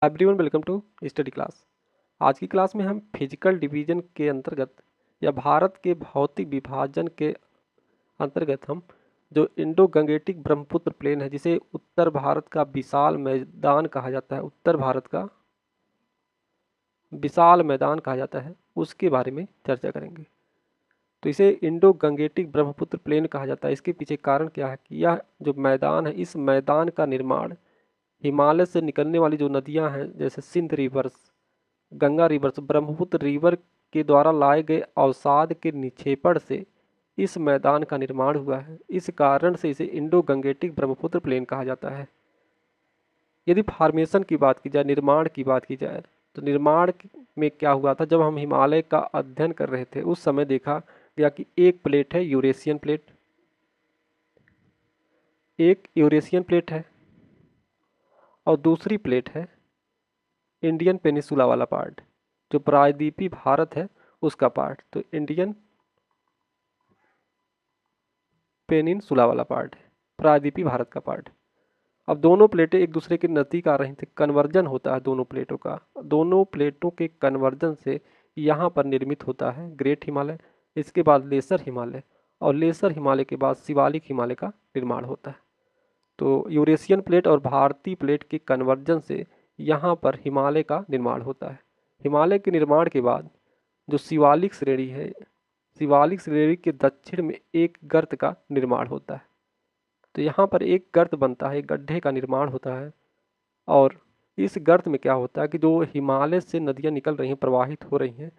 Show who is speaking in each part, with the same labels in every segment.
Speaker 1: Everyone welcome to study class. आज की class में हम फिजिकल डिवीजन के अंतर्गत या भारत के भौतिक विभाजन के अंतर्गत हम जो इंडो गंगेटिक ब्रह्मपुत्र प्लेन है, जिसे उत्तर भारत का विशाल मैदान कहा जाता है, उत्तर भारत का विशाल मैदान कहा जाता है, उसके बारे में चर्चा करेंगे। तो इसे इंडो गंगेटिक ब्रह्मपुत्र प्लेन कहा जाता है। इसके पीछे कारण क्या है कि यह जो मैदान है, इस मैदान का निर्माण हिमालय से निकलने वाली जो नदियां हैं, जैसे Sindh rivers, Ganga rivers, Brahmaputra river के द्वारा लाए गए अवसाद के निक्षेपण से इस मैदान का निर्माण हुआ है। इस कारण से इसे इंडो गंगेटिक ब्रह्मपुत्र प्लेन कहा जाता है। यदि फॉर्मेशन की बात की जाए, निर्माण की बात की जाए, तो निर्माण में क्या हुआ था, जब हम हिमालय का अध्ययन कर रहे थे उस समय देखा गया कि एक प्लेट है यूरेशियन प्लेट, एक यूरेशियन प्लेट है और दूसरी प्लेट है इंडियन पेनिसुला वाला पार्ट, जो प्रायद्वीपीय भारत है उसका पार्ट। तो इंडियन पेनिनसुला वाला पार्ट है, प्रायद्वीपीय भारत का पार्ट। अब दोनों प्लेटें एक दूसरे के नज़दीक आ रही थी, कन्वर्जन होता है दोनों प्लेटों का। दोनों प्लेटों के कन्वर्जन से यहाँ पर निर्मित होता है ग्रेट हिमालय, इसके बाद लेसर हिमालय, और लेसर हिमालय के बाद शिवालिक हिमालय का निर्माण होता है। तो यूरेशियन प्लेट और भारतीय प्लेट के कन्वर्जन से यहाँ पर हिमालय का निर्माण होता है। हिमालय के निर्माण के बाद जो शिवालिक श्रेणी है, शिवालिक श्रेणी के दक्षिण में एक गर्त का निर्माण होता है। तो यहाँ पर एक गर्त बनता है, एक गड्ढे का निर्माण होता है, और इस गर्त में क्या होता है कि जो हिमालय से नदियाँ निकल रही हैं, प्रवाहित हो रही हैं,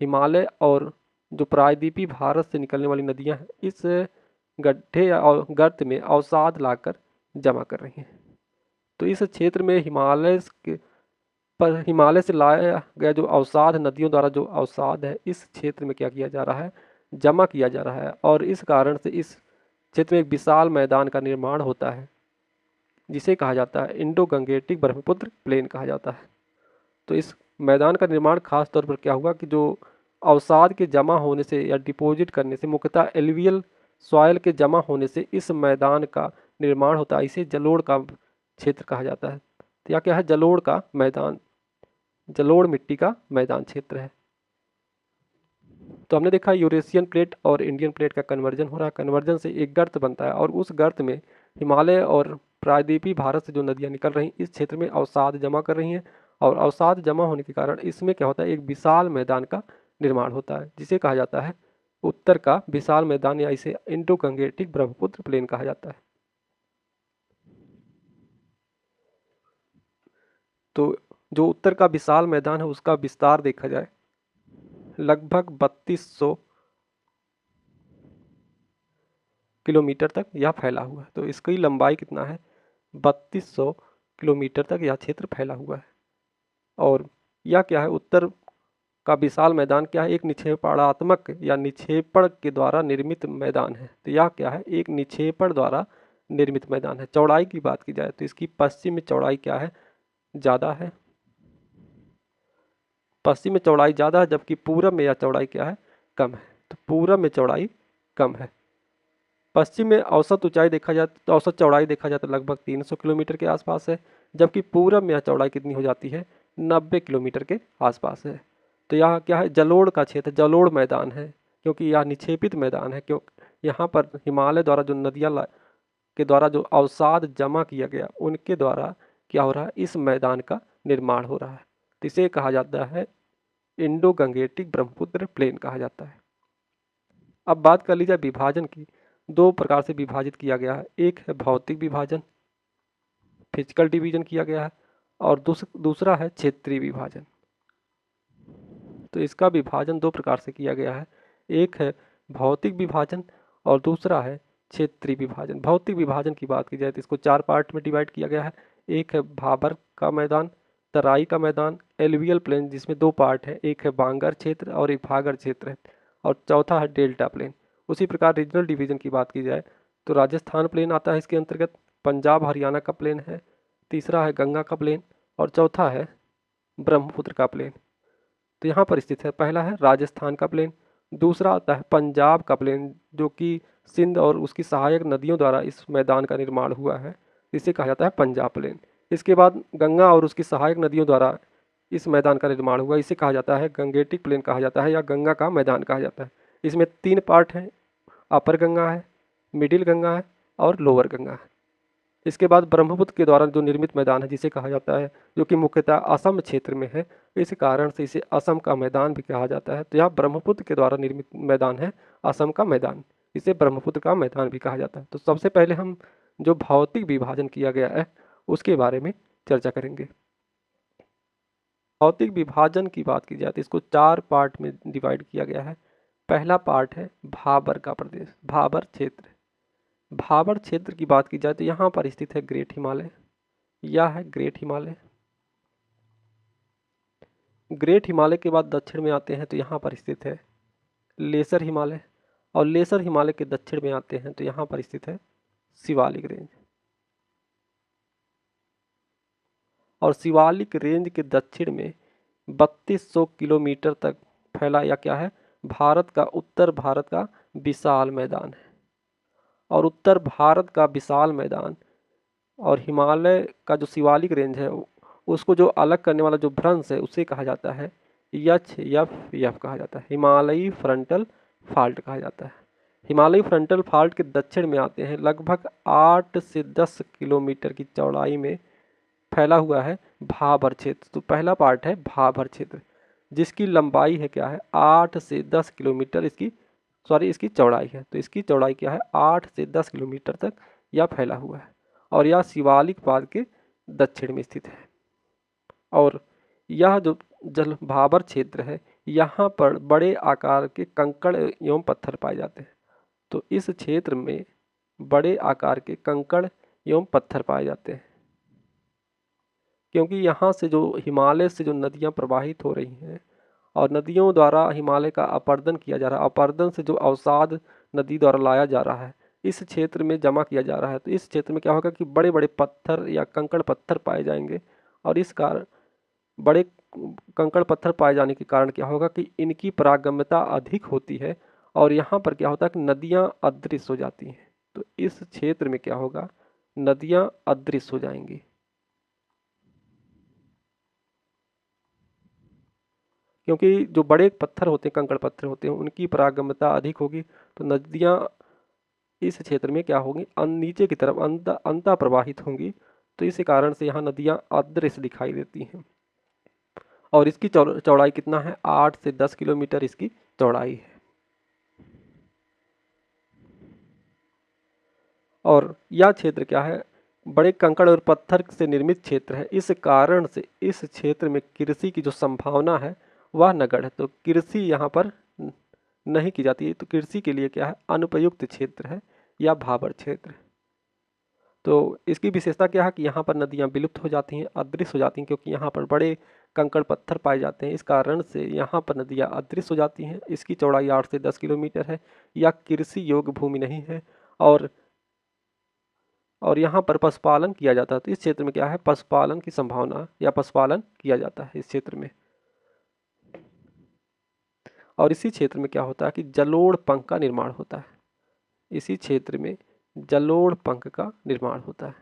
Speaker 1: हिमालय और जो प्रायद्वीपीय भारत से निकलने वाली नदियाँ हैं, इस गड्ढे और गर्त में अवसाद लाकर जमा कर रही हैं। तो इस क्षेत्र में हिमालय से लाया गया जो अवसाद, नदियों द्वारा जो अवसाद है, इस क्षेत्र में क्या किया जा रहा है, जमा किया जा रहा है, और इस कारण से इस क्षेत्र में एक विशाल मैदान का निर्माण होता है, जिसे कहा जाता है इंडो गंगेटिक ब्रह्मपुत्र प्लेन कहा जाता है। तो इस मैदान का निर्माण खास तौर पर क्या हुआ कि जो अवसाद के जमा होने से या डिपॉजिट करने से, मुख्यतः एलुवियल सॉइल के जमा होने से इस मैदान का निर्माण होता है। इसे जलोढ़ का क्षेत्र कहा जाता है। तो यह क्या है, जलोढ़ का मैदान, जलोढ़ मिट्टी का मैदान क्षेत्र है। तो हमने देखा यूरेशियन प्लेट और इंडियन प्लेट का कन्वर्जन हो रहा है। कन्वर्जन से एक गर्त बनता है, और उस गर्त में हिमालय और प्रायद्वीपीय भारत से जो नदियां निकल रही हैं, इस क्षेत्र में अवसाद जमा कर रही हैं, और अवसाद जमा होने के कारण इसमें क्या होता है, एक विशाल मैदान का निर्माण होता है, जिसे कहा जाता है उत्तर का विशाल मैदान, या इसे इंडो गंगेटिक ब्रह्मपुत्र प्लेन कहा जाता है। तो जो उत्तर का विशाल मैदान है, उसका विस्तार देखा जाए, लगभग 3200 किलोमीटर तक यह फैला हुआ है। तो इसकी लंबाई कितना है, 3200 किलोमीटर तक यह क्षेत्र फैला हुआ है। और यह क्या है, उत्तर का विशाल मैदान क्या है, एक निक्षेपणात्मक या निक्षेपण के द्वारा निर्मित मैदान है। तो यह क्या है, एक निक्षेपण द्वारा निर्मित मैदान है। चौड़ाई की बात की जाए तो इसकी पश्चिम में चौड़ाई क्या है, ज़्यादा है, पश्चिम में चौड़ाई ज़्यादा है, जबकि पूरब में यह चौड़ाई क्या है, कम है। तो पूरब में चौड़ाई कम है। पश्चिम में औसत ऊंचाई देखा जाए तो औसत चौड़ाई देखा जाए तो लगभग 300 किलोमीटर के आसपास है, जबकि पूरब में यह चौड़ाई कितनी हो जाती है, 90 किलोमीटर के आसपास है। तो यहाँ क्या है, जलोढ़ का क्षेत्र, जलोढ़ मैदान है, क्योंकि यह निक्षेपित मैदान है। क्यों, यहाँ पर हिमालय द्वारा जो नदियाँ के द्वारा जो अवसाद जमा किया गया, उनके द्वारा क्या हो रहा है, इस मैदान का निर्माण हो रहा है। तो इसे कहा जाता है इंडो गंगेटिक ब्रह्मपुत्र प्लेन कहा जाता है। अब बात कर ली जाए विभाजन की। दो प्रकार से विभाजित किया गया है, एक है भौतिक विभाजन, फिजिकल डिवीजन किया गया है, और दूसरा है क्षेत्रीय विभाजन। तो इसका विभाजन दो प्रकार से किया गया है, एक है भौतिक विभाजन और दूसरा है क्षेत्रीय विभाजन। भौतिक विभाजन की बात की जाए तो इसको चार पार्ट में डिवाइड किया गया है। एक है भाबर का मैदान, तराई का मैदान, एलुवियल प्लेन, जिसमें दो पार्ट है, एक है बांगर क्षेत्र और एक भागर क्षेत्र है, और चौथा है डेल्टा प्लेन। उसी प्रकार रीजनल डिवीजन की बात की जाए तो राजस्थान प्लेन आता है इसके अंतर्गत, पंजाब हरियाणा का प्लेन है, तीसरा है गंगा का प्लेन, और चौथा है ब्रह्मपुत्र का प्लेन। तो यहाँ पर स्थित है, पहला है राजस्थान का प्लेन, दूसरा आता है पंजाब का प्लेन, जो कि सिंध और उसकी सहायक नदियों द्वारा इस मैदान का निर्माण हुआ है, इसे कहा जाता है पंजाब प्लेन। इसके बाद गंगा और उसकी सहायक नदियों द्वारा इस मैदान का निर्माण हुआ। इसे कहा जाता है गंगेटिक प्लेन कहा जाता है या गंगा का मैदान कहा जाता है। इसमें 3 पार्ट हैं, अपर गंगा है, मिडिल गंगा है और लोअर गंगा है। इसके बाद ब्रह्मपुत्र के द्वारा जो निर्मित मैदान है जिसे कहा जाता है, जो कि मुख्यतः असम क्षेत्र में है, इस कारण से इसे असम का मैदान भी कहा जाता है। तो यह ब्रह्मपुत्र के द्वारा निर्मित मैदान है असम का मैदान, इसे ब्रह्मपुत्र का मैदान भी कहा जाता है। तो सबसे पहले हम जो भौतिक विभाजन किया गया है उसके बारे में चर्चा करेंगे। भौतिक विभाजन की बात की जाए तो इसको 4 पार्ट में डिवाइड किया गया है। पहला पार्ट है भाबर का प्रदेश, भाबर क्षेत्र। भाबर क्षेत्र की बात की जाए तो यहाँ पर स्थित है ग्रेट हिमालय, यह है ग्रेट हिमालय। ग्रेट हिमालय के बाद दक्षिण में आते हैं तो यहाँ पर स्थित है लेसर हिमालय, और लेसर हिमालय के दक्षिण में आते हैं तो यहाँ पर स्थित है शिवालिक रेंज, और शिवालिक रेंज के दक्षिण में 3200 किलोमीटर तक फैला या क्या है उत्तर भारत का विशाल मैदान है। और उत्तर भारत का विशाल मैदान और हिमालय का जो शिवालिक रेंज है उसको जो अलग करने वाला जो भ्रंश है उसे कहा जाता है एच कहा जाता है, हिमालयी फ्रंटल फाल्ट कहा जाता है। हिमालयी फ्रंटल फाल्ट के दक्षिण में आते हैं लगभग 8 से 10 किलोमीटर की चौड़ाई में फैला हुआ है भाबर क्षेत्र। तो पहला पार्ट है भाबर क्षेत्र जिसकी लंबाई है क्या है 8 से 10 किलोमीटर, इसकी चौड़ाई है। तो इसकी चौड़ाई क्या है 8 से 10 किलोमीटर तक यह फैला हुआ है, और यह शिवालिक पाद के दक्षिण में स्थित है। और यह जो जल भाबर क्षेत्र है यहाँ पर बड़े आकार के कंकड़ एवं पत्थर पाए जाते हैं। तो इस क्षेत्र में बड़े आकार के कंकड़ एवं पत्थर पाए जाते हैं, क्योंकि यहाँ से जो हिमालय से जो नदियाँ प्रवाहित हो रही हैं और नदियों द्वारा हिमालय का अपर्दन किया जा रहा है, अपर्दन से जो अवसाद नदी द्वारा लाया जा रहा है इस क्षेत्र में जमा किया जा रहा है। तो इस क्षेत्र में क्या होगा कि बड़े बड़े पत्थर या कंकड़ पत्थर पाए जाएंगे, और इस कारण बड़े कंकड़ पत्थर पाए जाने के कारण क्या होगा कि इनकी पारगम्यता अधिक होती है, और यहाँ पर क्या होता है कि नदियाँ अदृश्य हो जाती हैं। तो इस क्षेत्र में क्या होगा, नदियाँ अदृश्य हो जाएंगी, क्योंकि जो बड़े पत्थर होते हैं, कंकड़ पत्थर होते हैं, उनकी पारगम्यता अधिक होगी। तो नदियाँ इस क्षेत्र में क्या होंगी, नीचे की तरफ अंतः प्रवाहित होंगी। तो इस कारण से यहाँ नदियाँ अदृश्य दिखाई देती हैं। और इसकी चौड़ाई कितना है, 8 से 10 किलोमीटर इसकी चौड़ाई है। और यह क्षेत्र क्या है, बड़े कंकड़ और पत्थर से निर्मित क्षेत्र है। इस कारण से इस क्षेत्र में कृषि की जो संभावना है वह नगण्य है। तो कृषि यहाँ पर नहीं की जाती है। तो कृषि के लिए क्या है, अनुपयुक्त क्षेत्र है या भाबर क्षेत्र। तो इसकी विशेषता क्या है कि यहाँ पर नदियाँ विलुप्त हो जाती हैं, अदृश्य हो जाती हैं, क्योंकि यहाँ पर बड़े कंकड़ पत्थर पाए जाते हैं। इस कारण से यहाँ पर नदियाँ अदृश्य हो जाती हैं। इसकी चौड़ाई 8 से 10 किलोमीटर है, या कृषि योग्य भूमि नहीं है, और यहाँ पर पशुपालन किया जाता है। तो इस क्षेत्र में क्या है, पशुपालन की संभावना या पशुपालन किया जाता है इस क्षेत्र में। और इसी क्षेत्र में क्या होता है कि जलोढ़ पंख का निर्माण होता है। इसी क्षेत्र में जलोढ़ पंख का निर्माण होता है।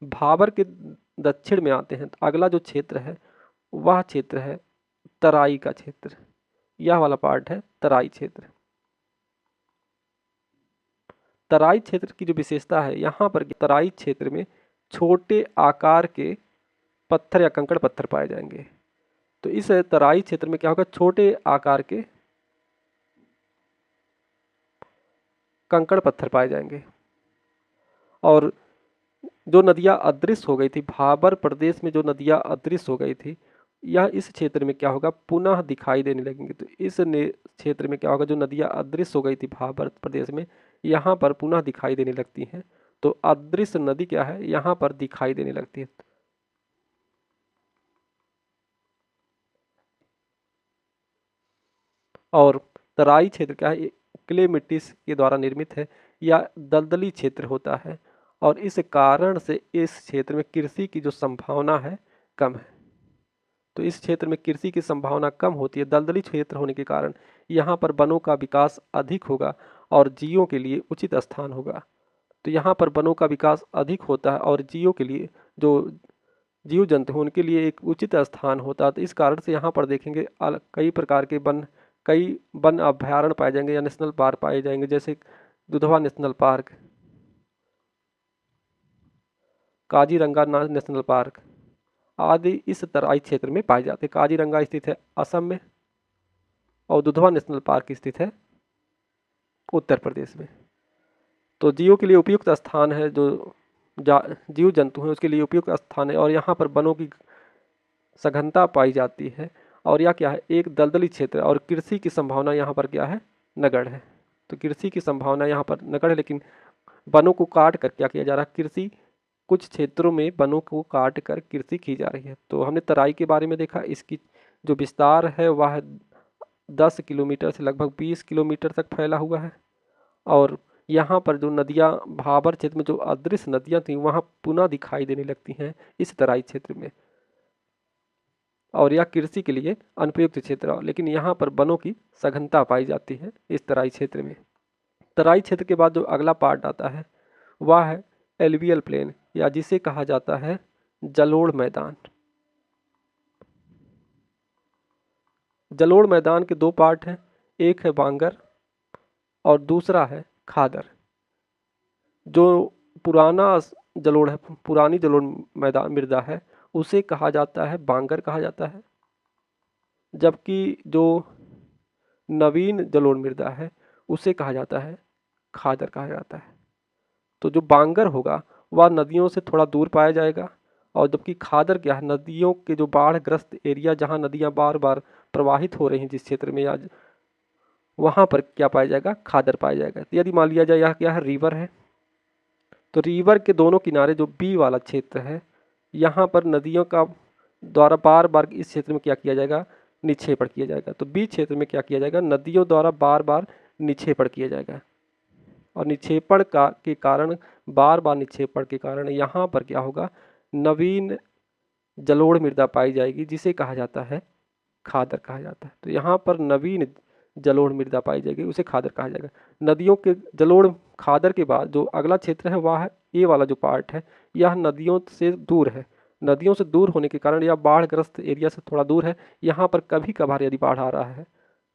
Speaker 1: भाबर के दक्षिण में आते हैं तो अगला जो क्षेत्र है वह क्षेत्र है तराई का क्षेत्र। यह वाला पार्ट है तराई क्षेत्र। तराई क्षेत्र की जो विशेषता है, यहाँ पर तराई क्षेत्र में छोटे आकार के पत्थर या कंकड़ पत्थर पाए जाएंगे। तो इस तराई क्षेत्र में क्या होगा, छोटे आकार के कंकड़ पत्थर पाए जाएंगे। और जो नदियाँ अदृश्य हो गई थी, भाबर प्रदेश में जो नदियाँ अदृश्य हो गई थी, यह इस क्षेत्र में क्या होगा, पुनः दिखाई देने लगेंगे। तो इस क्षेत्र में क्या होगा, जो नदियाँ अदृश्य हो गई थी भाबर प्रदेश में, यहाँ पर पुनः दिखाई देने लगती हैं। तो अदृश्य नदी क्या है, यहाँ पर दिखाई देने लगती है। और तराई क्षेत्र क्या है, क्ले मिट्टी के द्वारा निर्मित है या दलदली क्षेत्र होता है, और इस कारण से इस क्षेत्र में कृषि की जो संभावना है कम है। तो इस क्षेत्र में कृषि की संभावना कम होती है। दलदली क्षेत्र होने के कारण यहाँ पर वनों का विकास अधिक होगा और जीवों के लिए उचित स्थान होगा। तो यहाँ पर वनों का विकास अधिक होता है और जीवों के लिए, जो जीव जंतु हैं उनके लिए एक उचित स्थान होता है। तो इस कारण से यहाँ पर देखेंगे कई प्रकार के कई वन अभयारण्य पाए जाएंगे या नेशनल पार्क पाए जाएंगे, जैसे Dudhwa national park, Kaziranga national park आदि इस तराई क्षेत्र में पाए जाते हैं। काजीरंगा स्थित है असम में और दुधवा नेशनल पार्क स्थित है उत्तर प्रदेश में। तो जीवों के लिए उपयुक्त स्थान है, जो जीव जंतु हैं उसके लिए उपयुक्त स्थान है और यहाँ पर वनों की सघनता पाई जाती है। और यह क्या है, एक दलदली क्षेत्र है और कृषि की संभावना यहाँ पर क्या है, नगण्य है। तो कृषि की संभावना यहाँ पर नगण्य है, लेकिन वनों को काट कर क्या किया जा रहा है, कृषि, कुछ क्षेत्रों में वनों को काट कर कृषि की जा रही है। तो हमने तराई के बारे में देखा, इसकी जो विस्तार है वह 10 किलोमीटर से लगभग 20 किलोमीटर तक फैला हुआ है। और यहाँ पर जो नदियाँ, भाबर क्षेत्र में जो अदृश्य नदियाँ थी वहाँ पुनः दिखाई देने लगती हैं इस तराई क्षेत्र में। और यह कृषि के लिए अनुपयुक्त क्षेत्र है, लेकिन यहाँ पर वनों की सघनता पाई जाती है इस तराई क्षेत्र में। तराई क्षेत्र के बाद जो अगला पार्ट आता है वह है एलुवियल प्लेन, या जिसे कहा जाता है जलोढ़ मैदान। जलोढ़ मैदान के दो पार्ट हैं, एक है बांगर और दूसरा है खादर। जो पुराना जलोढ़ है, पुरानी जलोढ़ मैदान मृदा है, उसे कहा जाता है बांगर कहा जाता है, जबकि जो नवीन जलोढ़ मृदा है उसे कहा जाता है खादर कहा जाता है। तो जो बांगर होगा वह नदियों से थोड़ा दूर पाया जाएगा, और जबकि खादर क्या है, नदियों के जो बाढ़ ग्रस्त एरिया जहाँ नदियाँ बार बार प्रवाहित हो रही हैं जिस क्षेत्र में आज, वहाँ पर क्या पाया जाएगा, खादर पाया जाएगा। तो यदि मान लिया जाए यह क्या है, रिवर है, तो रिवर के दोनों किनारे जो बी वाला क्षेत्र है, यहाँ पर नदियों का द्वारा बार बार इस क्षेत्र में क्या किया जाएगा, निक्षेपण किया जाएगा। तो बी क्षेत्र में क्या किया जाएगा, नदियों द्वारा बार बार निक्षेपण किया जाएगा, और निक्षेपण के कारण, बार बार निक्षेपण के कारण यहाँ पर क्या होगा, नवीन जलोढ़ मृदा पाई जाएगी जिसे कहा जाता है खादर कहा जाता है। तो यहाँ पर नवीन जलोढ़ मृदा पाई जाएगी उसे खादर कहा जाएगा। नदियों के जलोढ़ खादर के बाद जो अगला क्षेत्र है वह है ए वाला जो पार्ट है, यह नदियों से दूर है। नदियों से दूर होने के कारण यह बाढ़ग्रस्त एरिया से थोड़ा दूर है। यहाँ पर कभी कभार यदि बाढ़ आ रहा है,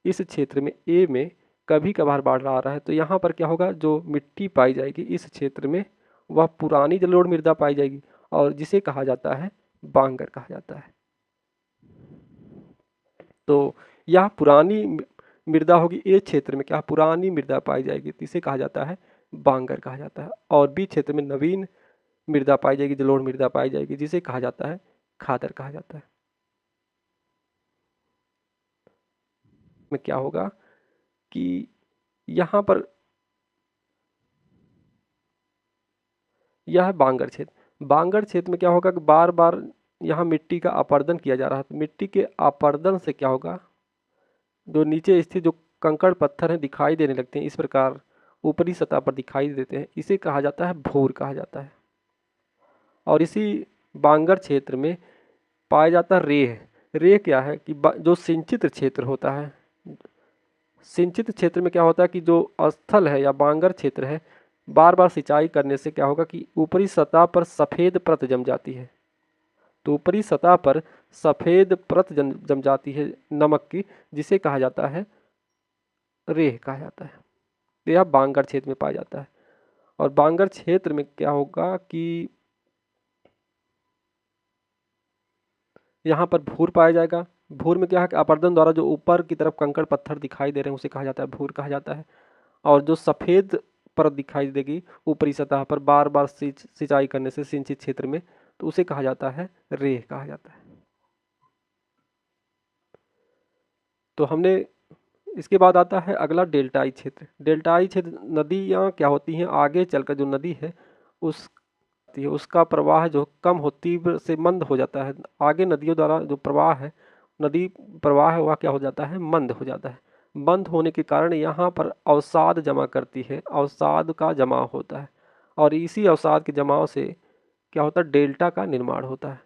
Speaker 1: इस क्षेत्र में ए में कभी कभार बाढ़ आ रहा है, तो यहाँ पर क्या होगा, जो मिट्टी पाई जाएगी इस क्षेत्र में वह पुरानी जलोढ़ मृदा पाई जाएगी और जिसे कहा जाता है बांगर कहा जाता है। तो यह पुरानी मृदा होगी, ए क्षेत्र में क्या पुरानी मृदा पाई जाएगी, तो इसे कहा जाता है बांगर कहा जाता है। और बी क्षेत्र में नवीन मृदा पाई जाएगी, जलोढ़ मृदा पाई जाएगी जिसे कहा जाता है खादर कहा जाता है। में क्या होगा कि यहाँ पर यह है बांगर क्षेत्र। बांगर क्षेत्र में क्या होगा कि बार बार यहाँ मिट्टी का अपरदन किया जा रहा है। तो मिट्टी के अपरदन से क्या होगा, जो नीचे स्थित जो कंकड़ पत्थर हैं दिखाई देने लगते हैं, इस प्रकार ऊपरी सतह पर दिखाई देते हैं, इसे कहा जाता है भूर कहा जाता है। और इसी बांगर क्षेत्र में पाया जाता है रेह। रेह क्या है कि जो सिंचित क्षेत्र होता है, सिंचित क्षेत्र में क्या होता है कि जो स्थल है या बांगर क्षेत्र है, बार बार सिंचाई करने से क्या होगा कि ऊपरी सतह पर सफ़ेद परत जम जाती है। तो ऊपरी सतह पर सफ़ेद परत जम जाती है नमक की, जिसे कहा जाता है रेह कहा जाता है। तो यह बांगर क्षेत्र में पाया जाता है। और बांगर क्षेत्र में क्या होगा कि यहाँ पर भूर पाया जाएगा। भूर में क्या है कि अपरदन द्वारा जो ऊपर की तरफ कंकड़ पत्थर दिखाई दे रहे हैं उसे कहा जाता है भूर कहा जाता है। और जो सफ़ेद परत दिखाई देगी ऊपरी सतह पर बार बार सिंचाई करने से सिंचित क्षेत्र में, तो उसे कहा जाता है रेह कहा जाता है। तो हमने, इसके बाद आता है अगला डेल्टाई क्षेत्र। डेल्टाई क्षेत्र नदियाँ क्या होती हैं, आगे चलकर जो नदी है उसका प्रवाह जो कम हो, तीव्र से मंद हो जाता है। आगे नदियों द्वारा जो प्रवाह है, नदी प्रवाह है, वह क्या हो जाता है, मंद हो जाता है। मंद होने के कारण यहाँ पर अवसाद जमा करती है, अवसाद का जमाव होता है, और इसी अवसाद के जमाव से क्या होता है, डेल्टा का निर्माण होता है।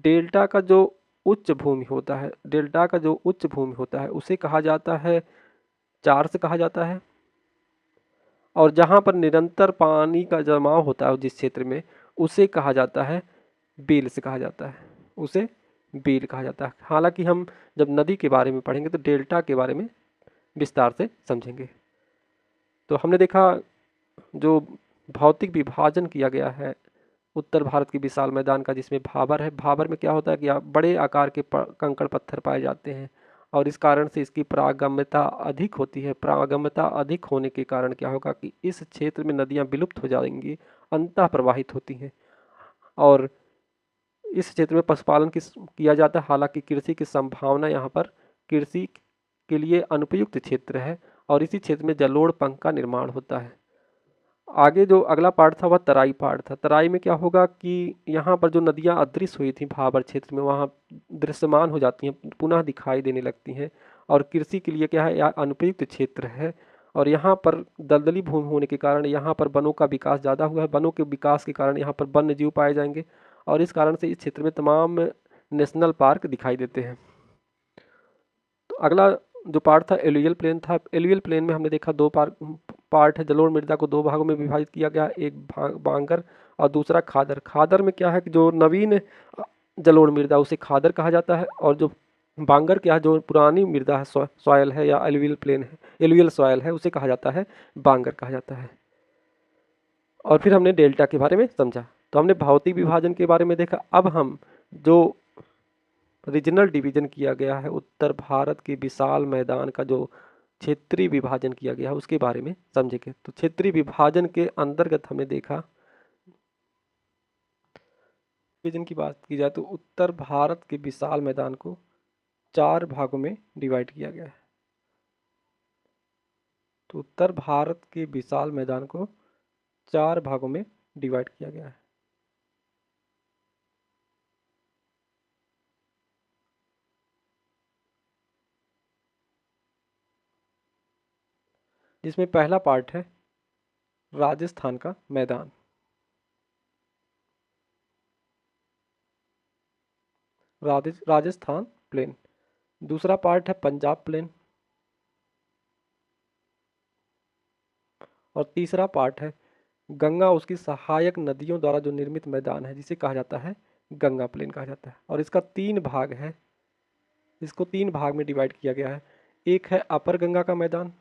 Speaker 1: डेल्टा का जो उच्च भूमि होता है, डेल्टा का जो उच्च भूमि होता है उसे कहा जाता है चार्स कहा जाता है। और जहाँ पर निरंतर पानी का जमाव होता है जिस क्षेत्र में, उसे कहा जाता है बेल से कहा जाता है, उसे बेल कहा जाता है। हालांकि हम जब नदी के बारे में पढ़ेंगे तो डेल्टा के बारे में विस्तार से समझेंगे। तो हमने देखा जो भौतिक विभाजन किया गया है उत्तर भारत के विशाल मैदान का, जिसमें भाबर है। भाबर में क्या होता है कि बड़े आकार के कंकड़ पत्थर पाए जाते हैं और इस कारण से इसकी परागम्यता अधिक होती है। परागम्यता अधिक होने के कारण क्या होगा कि इस क्षेत्र में नदियां विलुप्त हो जाएंगी, अंतः प्रवाहित होती हैं। और इस क्षेत्र में पशुपालन किया जाता है। हालांकि कृषि की संभावना यहाँ पर कृषि के लिए अनुपयुक्त क्षेत्र है और इसी क्षेत्र में जलोढ़ पंख का निर्माण होता है। आगे जो अगला पार्ट था वह तराई पार्ट था। तराई में क्या होगा कि यहाँ पर जो नदियाँ अदृश्य हुई थी भाबर क्षेत्र में, वहाँ दृश्यमान हो जाती हैं, पुनः दिखाई देने लगती हैं और कृषि के लिए क्या है, यह अनुपयुक्त क्षेत्र है। और यहाँ पर दलदली भूमि होने के कारण यहाँ पर वनों का विकास ज़्यादा हुआ है। वनों के विकास के कारण यहाँ पर वन्य जीव पाए जाएंगे और इस कारण से इस क्षेत्र में तमाम नेशनल पार्क दिखाई देते हैं। तो अगला जो पार्ट था एलुवियल प्लेन था। एलुवियल प्लेन में हमने देखा दो पार्ट है। जलोढ़ मृदा को दो भागों में विभाजित किया गया, एक बांगर और दूसरा खादर। खादर में क्या है कि जो नवीन जलोढ़ मृदा उसे खादर कहा जाता है और जो बांगर क्या है, जो पुरानी मृदा है, सॉयल है या एलुवियल प्लेन है, एलुवियल सॉयल है, उसे कहा जाता है बांगर कहा जाता है। और फिर हमने डेल्टा के बारे में समझा। तो हमने भौतिक विभाजन के बारे में देखा। अब हम जो रीजनल डिवीजन किया गया है उत्तर भारत के विशाल मैदान का, जो क्षेत्रीय विभाजन किया गया है उसके बारे में समझेंगे। तो क्षेत्रीय विभाजन के अंतर्गत हमने देखा, विभाजन की बात की जाए तो उत्तर भारत के विशाल मैदान को 4 भागों में डिवाइड किया गया है। तो उत्तर भारत के विशाल मैदान को 4 भागों में डिवाइड किया गया है। जिसमें पहला पार्ट है राजस्थान का मैदान, राजस्थान प्लेन। दूसरा पार्ट है पंजाब प्लेन और तीसरा पार्ट है गंगा उसकी सहायक नदियों द्वारा जो निर्मित मैदान है, जिसे कहा जाता है गंगा प्लेन कहा जाता है। और इसका 3 भाग है, इसको 3 भाग में डिवाइड किया गया है। एक है अपर गंगा का मैदान,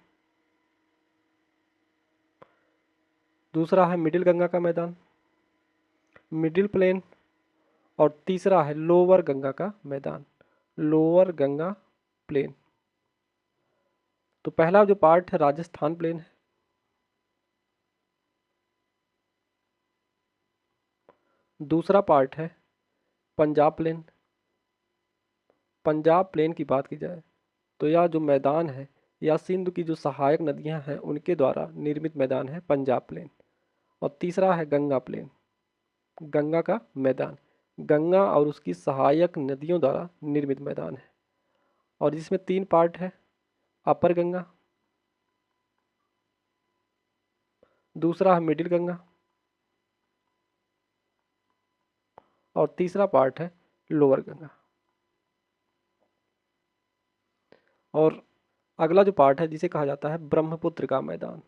Speaker 1: दूसरा है मिडिल गंगा का मैदान, मिडिल प्लेन, और तीसरा है लोअर गंगा का मैदान, लोअर गंगा प्लेन। तो पहला जो पार्ट है राजस्थान प्लेन है, दूसरा पार्ट है पंजाब प्लेन। पंजाब प्लेन की बात की जाए तो यह जो मैदान है या सिंधु की जो सहायक नदियां हैं उनके द्वारा निर्मित मैदान है पंजाब प्लेन। और तीसरा है गंगा प्लेन, गंगा का मैदान, गंगा और उसकी सहायक नदियों द्वारा निर्मित मैदान है। और इसमें 3 पार्ट है, अपर गंगा, दूसरा है मिडिल गंगा और तीसरा पार्ट है लोअर गंगा। और अगला जो पार्ट है जिसे कहा जाता है ब्रह्मपुत्र का मैदान,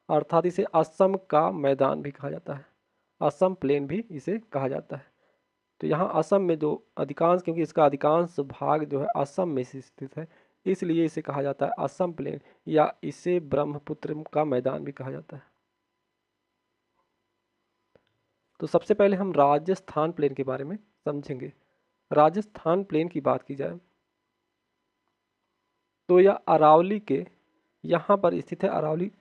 Speaker 1: अर्थात इसे असम का मैदान भी कहा जाता है, असम प्लेन भी इसे कहा जाता है। तो यहाँ असम में जो अधिकांश, क्योंकि इसका अधिकांश भाग जो है असम में स्थित है, इसलिए इसे कहा जाता है असम प्लेन या इसे ब्रह्मपुत्र का मैदान भी कहा जाता है। तो सबसे पहले हम राजस्थान प्लेन के बारे में समझेंगे। राजस्थान प्लेन की बात की जाए तो यह अरावली के यहाँ पर स्थित है। अरावली,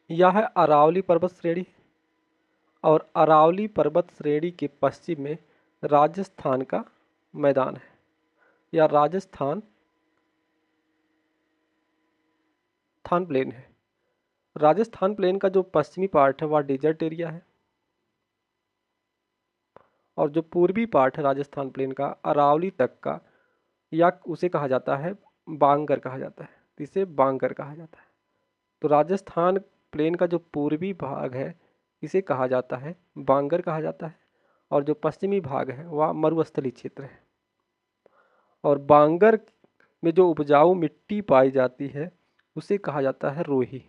Speaker 1: यह है अरावली पर्वत श्रेणी और अरावली पर्वत श्रेणी के पश्चिम में राजस्थान का मैदान है या राजस्थान प्लेन है। राजस्थान प्लेन का जो पश्चिमी पार्ट है वह डेजर्ट एरिया है और जो पूर्वी पार्ट है राजस्थान प्लेन का अरावली तक का, या उसे कहा जाता है बांगर कहा जाता है, इसे बांगर कहा जाता है। तो राजस्थान प्लेन का जो पूर्वी भाग है इसे कहा जाता है बांगर कहा जाता है और जो पश्चिमी भाग है वह मरुस्थलीय क्षेत्र है। और बांगर में जो उपजाऊ मिट्टी पाई जाती है उसे कहा जाता है रोही।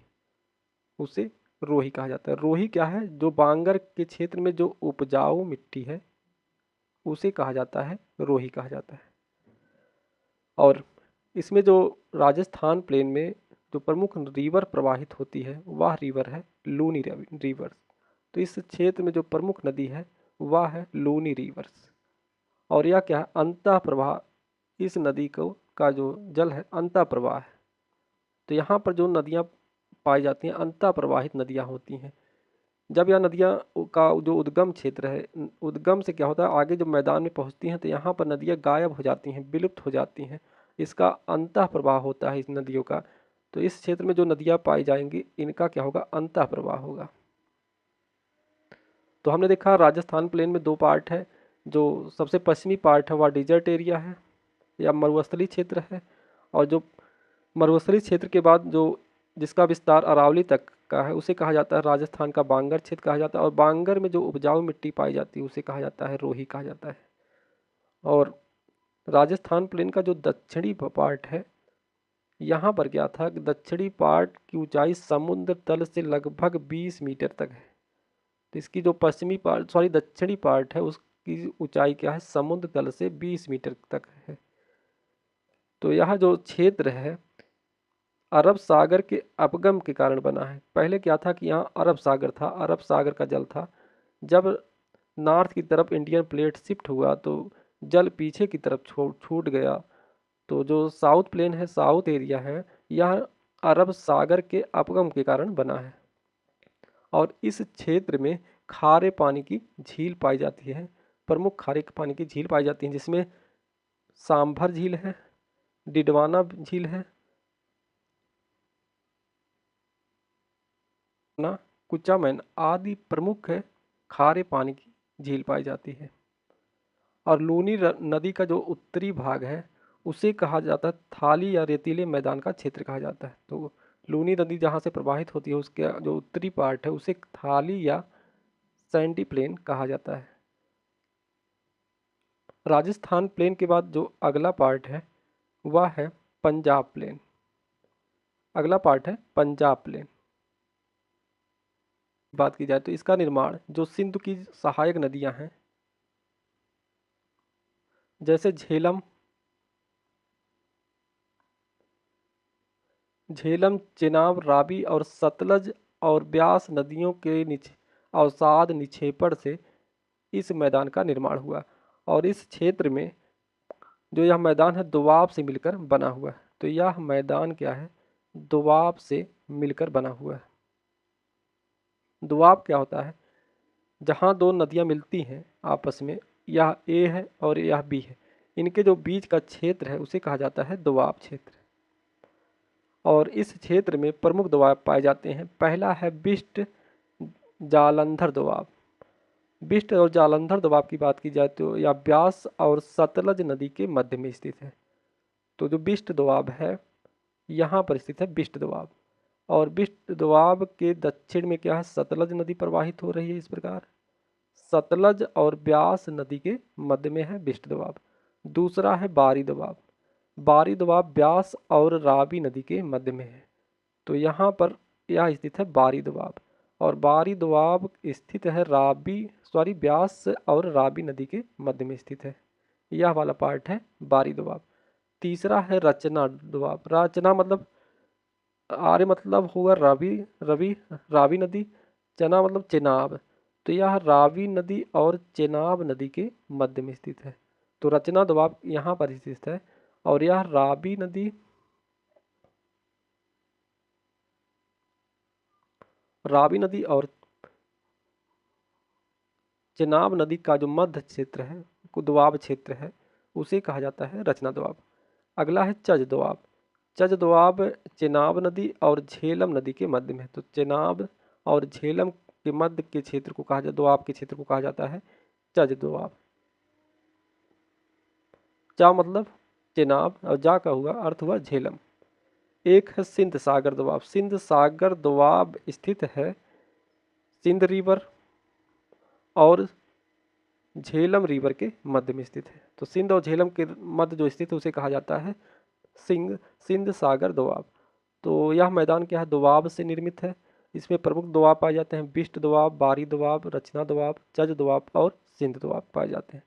Speaker 1: उसे रोही कहा जाता है। रोही क्या है? जो बांगर के क्षेत्र में जो उपजाऊ मिट्टी है उसे कहा जाता है रोही कहा जाता है। और इसमें जो राजस्थान प्लेन में जो प्रमुख रिवर प्रवाहित होती है वह रिवर है लूनी रिवर। तो इस क्षेत्र में जो प्रमुख नदी है वह है लूनी रिवर्स। और यह क्या है? अंतः प्रवाह। इस नदी को का जो जल है अंतः प्रवाह है। तो यहाँ पर जो नदियाँ पाई जाती हैं अंतः प्रवाहित नदियाँ होती हैं। जब यह नदियाँ का जो उद्गम क्षेत्र है, उद्गम से क्या होता है आगे जब मैदान में पहुँचती हैं तो यहाँ पर नदियाँ गायब हो जाती हैं, विलुप्त हो जाती हैं। इसका अंतः प्रवाह होता है इस नदियों का। तो इस क्षेत्र में जो नदियाँ पाई जाएंगी इनका क्या होगा? अंतः प्रवाह होगा। तो हमने देखा राजस्थान प्लेन में दो पार्ट है। जो सबसे पश्चिमी पार्ट है वह डिजर्ट एरिया है या मरुस्थलीय क्षेत्र है। और जो मरुस्थलीय क्षेत्र के बाद जो जिसका विस्तार अरावली तक का है उसे कहा जाता है राजस्थान का बांगर क्षेत्र कहा जाता है। और बांगर में जो उपजाऊ मिट्टी पाई जाती है उसे कहा जाता है रोही कहा जाता है। और राजस्थान प्लेन का जो दक्षिणी पार्ट है यहाँ पर क्या था कि दक्षिणी पार्ट की ऊंचाई समुद्र तल से लगभग 20 मीटर तक है। तो इसकी जो पश्चिमी पार्ट दक्षिणी पार्ट है उसकी ऊंचाई क्या है? समुद्र तल से 20 मीटर तक है। तो यह जो क्षेत्र है अरब सागर के अपगम के कारण बना है। पहले क्या था कि यहाँ अरब सागर था, अरब सागर का जल था। जब नॉर्थ की तरफ इंडियन प्लेट शिफ्ट हुआ तो जल पीछे की तरफ छूट गया। तो जो साउथ प्लेन है, साउथ एरिया है, यह अरब सागर के अपगम के कारण बना है। और इस क्षेत्र में खारे पानी की झील पाई जाती है। प्रमुख खारे पानी की झील पाई जाती है जिसमें सांभर झील है, डिडवाना झील है, ना कुचामैन आदि प्रमुख खारे पानी की झील पाई जाती है। और लूनी नदी का जो उत्तरी भाग है उसे कहा जाता है थाली या रेतीले मैदान का क्षेत्र कहा जाता है। तो लूनी नदी जहाँ से प्रवाहित होती है उसके जो उत्तरी पार्ट है उसे थाली या सैंडी प्लेन कहा जाता है। राजस्थान प्लेन के बाद जो अगला पार्ट है वह है पंजाब प्लेन। अगला पार्ट है पंजाब प्लेन। बात की जाए तो इसका निर्माण जो सिंधु की सहायक नदियां हैं जैसे झेलम, चेनाब, रावी और सतलज और ब्यास नदियों के अवसाद निक्षेपण से इस मैदान का निर्माण हुआ। और इस क्षेत्र में जो यह मैदान है दोआब से मिलकर बना हुआ है। तो यह मैदान क्या है? दोआब से मिलकर बना हुआ है। दोआब क्या होता है? जहाँ दो नदियाँ मिलती हैं आपस में, यह ए है और यह बी है, इनके जो बीच का क्षेत्र है उसे कहा जाता है दोआब क्षेत्र। और इस क्षेत्र में प्रमुख दोआब पाए जाते हैं। पहला है बिस्ट जालंधर दोआब। बिस्ट और जालंधर दोआब की बात की जाए तो यह ब्यास और सतलज नदी के मध्य में स्थित है। तो जो बिस्ट दोआब है यहाँ पर स्थित है बिस्ट दोआब। और बिस्ट दोआब के दक्षिण में क्या है? सतलज नदी प्रवाहित हो रही है। इस प्रकार सतलज और ब्यास नदी के मध्य में है बिस्ट दोआब। दूसरा है बारी दोआब। बारी दोआब ब्यास और रावी नदी के मध्य में है। तो यहाँ पर यह स्थित है बारी दोआब। और बारी दोआब स्थित है ब्यास और रावी नदी के मध्य में स्थित है। यह वाला पार्ट है बारी दोआब। तीसरा है रचना दोआब। रचना मतलब आर्य मतलब होगा रावी नदी, चना मतलब चेनाब। तो यह रावी नदी और चेनाब नदी के मध्य में स्थित है। तो रचना दोआब यहाँ पर स्थित है। और यह रावी नदी और चेनाब नदी का जो मध्य क्षेत्र है दोआब क्षेत्र है उसे कहा जाता है रचना दोआब। अगला है चज दोआब। चज दोआब चेनाब नदी और झेलम नदी के मध्य में है। तो चेनाब और झेलम के मध्य के क्षेत्र को कहा जाता दोआब के क्षेत्र को कहा जाता है चज दोआब। चा मतलब चेनाब और जा का हुआ अर्थ हुआ झेलम। एक है सिंध सागर दोआब। सिंध सागर दोआब स्थित है सिंध रिवर और झेलम रिवर के मध्य में स्थित है। तो सिंध और झेलम के मध्य जो स्थित है उसे कहा जाता है सिंध सागर दोआब। तो यह मैदान क्या है, दोआब से निर्मित है। इसमें प्रमुख दोआब पाए जाते हैं बिष्ट दोआब, बारी दोआब, रचना दोआब, जज दोआब और सिंध दोआब पाए जाते हैं।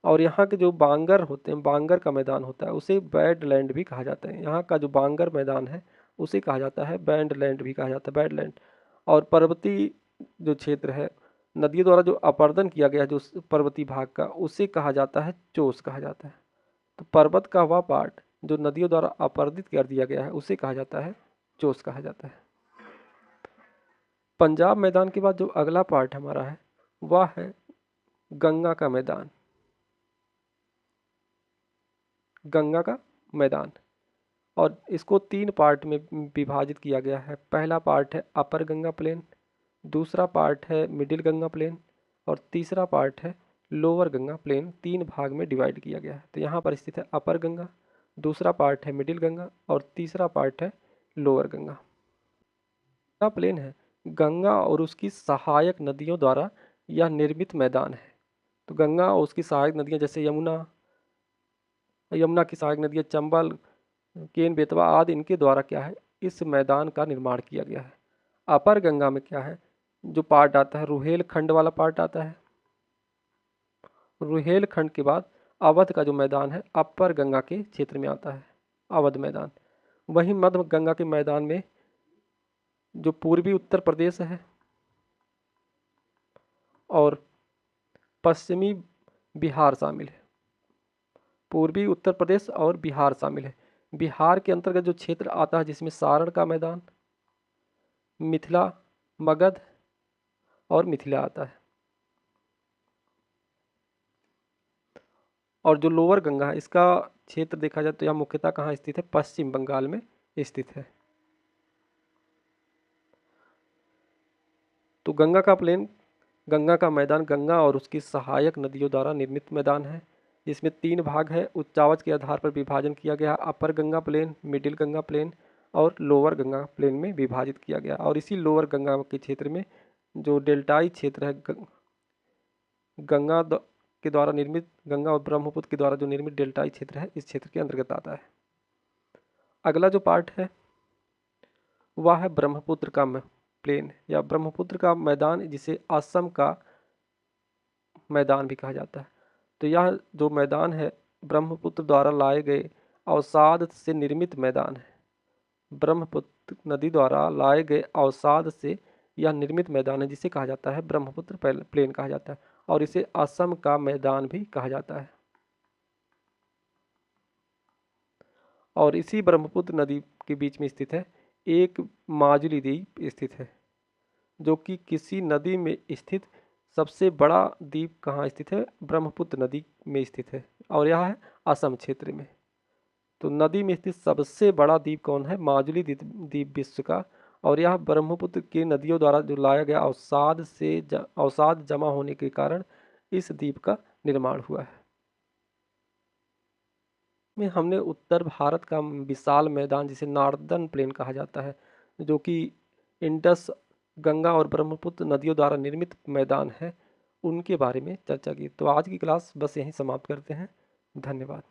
Speaker 1: और यहाँ के जो बांगर होते हैं, बांगर का मैदान होता है उसे बैडलैंड भी कहा जाता है। यहाँ का जो बांगर मैदान है उसे कहा जाता है बैंडलैंड भी कहा जाता है, बैडलैंड। और पर्वतीय जो क्षेत्र है, नदियों द्वारा जो अपर्दन किया गया है जो पर्वतीय भाग का, उसे कहा जाता है चोस कहा जाता है। तो पर्वत का वह पार्ट जो नदियों द्वारा अपर्दित कर दिया गया है उसे कहा जाता है चोस कहा जाता है। पंजाब मैदान के बाद जो अगला पार्ट हमारा है वह है गंगा का मैदान। गंगा का मैदान, और इसको 3 पार्ट में विभाजित किया गया है। पहला पार्ट है अपर गंगा प्लेन, दूसरा पार्ट है मिडिल गंगा प्लेन और तीसरा पार्ट है लोअर गंगा प्लेन। 3 भाग में डिवाइड किया गया है। तो यहाँ पर स्थित है अपर गंगा, दूसरा पार्ट है मिडिल गंगा और तीसरा पार्ट है लोअर गंगा। गंगा प्लेन है गंगा और उसकी सहायक नदियों द्वारा यह निर्मित मैदान है। तो गंगा और उसकी सहायक नदियाँ जैसे यमुना, यमुना की सहायक नदियाँ चंबल, केन, बेतवा आदि, इनके द्वारा क्या है इस मैदान का निर्माण किया गया है। अपर गंगा में क्या है, जो पार्ट आता है रुहेलखंड वाला पार्ट आता है। रुहेलखंड के बाद अवध का जो मैदान है अपर गंगा के क्षेत्र में आता है, अवध मैदान। वहीं मध्य गंगा के मैदान में जो पूर्वी उत्तर प्रदेश है और पश्चिमी बिहार शामिल है। पूर्वी उत्तर प्रदेश और बिहार शामिल है। बिहार के अंतर्गत जो क्षेत्र आता है जिसमें सारण का मैदान, मिथिला, मगध और मिथिला आता है। और जो लोअर गंगा है इसका क्षेत्र देखा जाए तो यह मुख्यतः कहाँ स्थित है, पश्चिम बंगाल में स्थित है। तो गंगा का प्लेन, गंगा का मैदान गंगा और उसकी सहायक नदियों द्वारा निर्मित मैदान है। इसमें 3 भाग है, उच्चावच के आधार पर विभाजन किया गया। Upper Ganga plain, middle Ganga plain और लोअर गंगा प्लेन में विभाजित किया गया। और इसी लोअर गंगा के क्षेत्र में जो डेल्टाई क्षेत्र है, गंगा के द्वारा निर्मित, गंगा और ब्रह्मपुत्र के द्वारा जो निर्मित डेल्टाई क्षेत्र है इस क्षेत्र के अंतर्गत आता है। अगला जो पार्ट है वह है ब्रह्मपुत्र का प्लेन या ब्रह्मपुत्र का मैदान, जिसे असम का मैदान भी कहा जाता है। तो यह जो मैदान है ब्रह्मपुत्र द्वारा लाए गए अवसाद से निर्मित मैदान है। ब्रह्मपुत्र नदी द्वारा लाए गए अवसाद से यह निर्मित मैदान है जिसे कहा जाता है ब्रह्मपुत्र प्लेन कहा जाता है, और इसे असम का मैदान भी कहा जाता है। और इसी ब्रह्मपुत्र नदी के बीच में स्थित है एक माजुली द्वीप स्थित है, जो कि किसी नदी में स्थित सबसे बड़ा द्वीप कहाँ स्थित है, ब्रह्मपुत्र नदी में स्थित है, और यह है असम क्षेत्र में। तो नदी में स्थित सबसे बड़ा द्वीप कौन है, माजुली द्वीप विश्व का। और यह ब्रह्मपुत्र की नदियों द्वारा जो लाया गया अवसाद जमा होने के कारण इस द्वीप का निर्माण हुआ है। में हमने उत्तर भारत का विशाल मैदान जिसे नॉर्दर्न प्लेन कहा जाता है, जो कि इंडस, गंगा और ब्रह्मपुत्र नदियों द्वारा निर्मित मैदान है, उनके बारे में चर्चा की। तो आज की क्लास बस यहीं समाप्त करते हैं। धन्यवाद।